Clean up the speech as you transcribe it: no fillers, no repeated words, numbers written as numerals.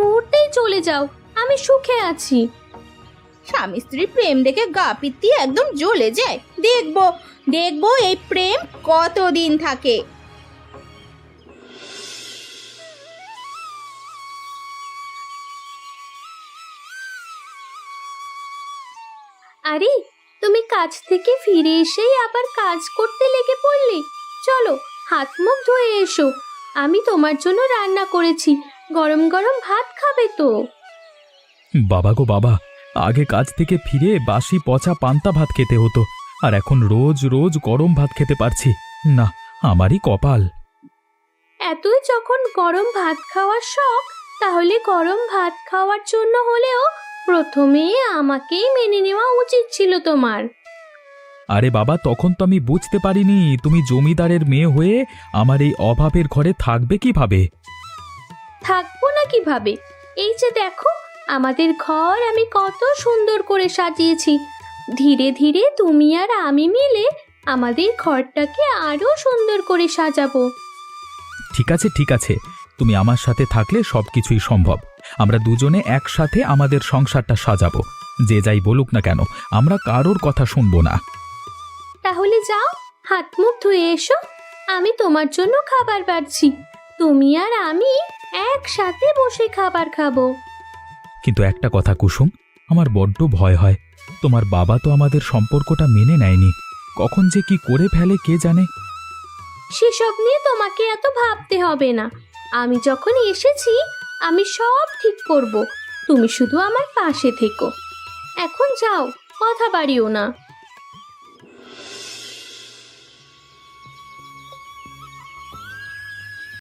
মুহূর্তেই চলে যাও, আমি সুখে আছি। স্বামী স্ত্রীর প্রেম দেখে গা পিত্তি একদম জ্বলে যায়। দেখবো দেখবো এই প্রেম কতদিন থাকে। আরে, তুমি কাজ থেকে ফিরে এসেই আবার কাজ করতে লেগে পড়লে। চলো, হাত মুখ ধুয়ে এসো, আমি তোমার জন্য রান্না করেছি, গরম গরম ভাত খাবে তো? বাবা গো বাবা, আগে কাজ থেকে ফিরে বাসি পচা পান্তা ভাত খেতে হতো, আর এখন রোজ রোজ গরম ভাত খেতে পারছি। না, আমারই কপাল। এতই যখন গরম ভাত খাওয়ার শখ, তাহলে গরম ভাত খাওয়ার জন্য হলেও প্রথমে আমাকেই মেনে নেওয়া উচিত ছিল তোমার। আরে বাবা, তখন তো আমি বুঝতে পারিনি তুমি জমিদারের মেয়ে হয়ে আমার এই অভাবের ঘরে থাকবে কিভাবে। থাকবো না কিভাবে? এই যে দেখো, আমাদের ঘর আমি কত সুন্দর করে সাজিয়েছি। ধীরে ধীরে তুমি আর আমি মিলে আমাদের ঘরটাকে আরো সুন্দর করে সাজাবো। ঠিক আছে ঠিক আছে, তুমি আমার সাথে থাকলে সবকিছুই সম্ভব। আমরা দুজনে একসাথে আমাদের সংসারটা সাজাবো। যে যাই বলুক না কেন, আমরা কারোর কথা শুনবো না। তাহলে যাও, হাত মুখ ধুয়ে এসো, আমি তোমার জন্য খাবার বাড়ছি। তুমি আর আমি একসাথে বসে খাবার খাবো। কিন্তু একটা কথা কুসুম, আমার বড্ড ভয় হয়। তোমার বাবা তো আমাদের সম্পর্কটা মেনে নেয়নি, কখন যে কি করে ফেলে কে জানে। সেসব নিয়ে তোমাকে এত ভাবতে হবে না। আমি যখন এসেছি, আমি সব ঠিক করব। তুমি শুধু আমার পাশে থেকো। এখন যাও, কথা বাড়িও না।